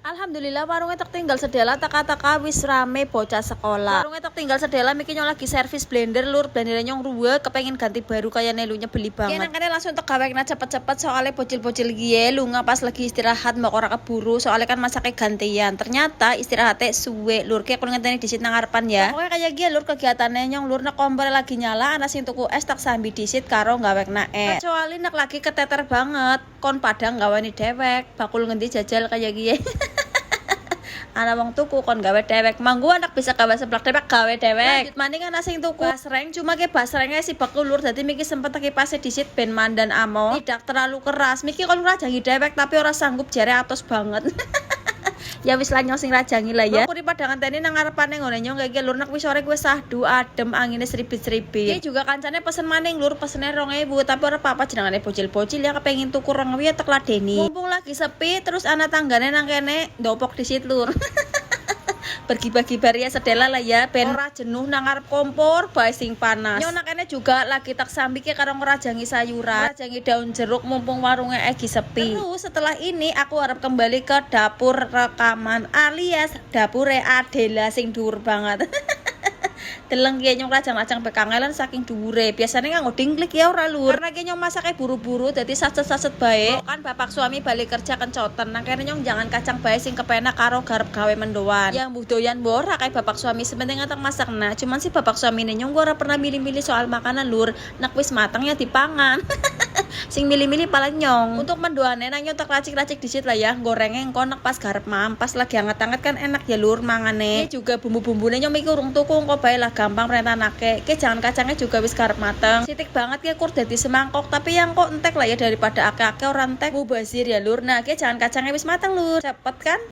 Alhamdulillah warungnya tak tinggal sedela taka-taka wis rame bocah sekolah. Warungnya tak tinggal sedela mikir nyong lagi servis blender lur, blendernya nyong ruwe kepengen ganti baru kayak nelunya beli banget. Kene langsung tak gawekna cepet-cepet soalnya bocil-bocil gie lunga pas lagi istirahat mbak ora keburu soalnya kan masaknya gantian. Ternyata istirahatnya suwe lur kayak kulo ngenteni disit nang ngarepan ya. Pokoknya kayak gie lur kegiatannya nyong lur nak kompor lagi nyala ana sing tuku es tak sambi disit karo gawekna es. Kecuali nak lagi keteter banget kon padang gawani dewek bakul ngendi jajal kayak gie. Ana wong tuku kon gawe dewek manggu anak bisa gawe seblak dewek gawe dewek lanjut maning ana sing tuku basreng cuma ke basrengnya si bakul lur dadi miki sempet taki pase disit ben mandan amo tidak terlalu keras miki kon rajangi dewek tapi ora sanggup jare atos banget. Ya wis lah nyong sing rajangi lah ya. Aku di padangan teni nang ngarepane ngene nyong kayak lur nak wis sore kuwi sahdu adem angine seribit-seribit. Iki juga kancane pesen maning lur pesene 2.000 tapi ora apa-apa jenengane bocil-bocil ya kepengin tuku 2.000 ya tek ladeni. Mumpung lagi sepi terus ana tanggane nang kene ndopok disit lur. Bagi-bagi baria sedela lah ya ben ora jenuh nang ngarep kompor bae sing panas. Nyong nakene juga lagi tak sambike karo ngerajangi sayuran, ngerajangi daun jeruk mumpung warungnya lagi sepi. Terus setelah ini aku harap kembali ke dapur rekaman alias dapure Adela sing dhuwur banget. Deleng ki nyong rajang-rajang bekangelan saking dhuwure. Biasane nganggo dingklik ya ora lur. Karena ki nyong masake buru-buru dadi saset-saset bae. Kan bapak suami balik kerja kencoten. Nang kene nyong jangan kacang bae sing kepenak karo garep gawe mendoan. Yang mbuh doyan ora kayak bapak suami sementing ngatak masak nah. Cuman si bapak suami nyong ora pernah milih-milih soal makanan lur. Nak wis matang ya dipangan. Sing milih-milih pala nyong. Untuk mendoane nang nyong tak racik-racik disit lah ya. Gorengnya engko nak pas garep mampas lagi anget-anget kan enak ya lur mangane. Ini juga bumbu-bumbune nyong mikir urung tuku engko bae lah gampang rentanake. Ke jangan kacangnya juga wis karep mateng. Sitik banget ya kur dadi semangkok tapi yang kok entek lah ya daripada ake-ake ora entek mubazir ya lur. Nah, ke jangan kacangnya wis mateng lur. Cepet kan?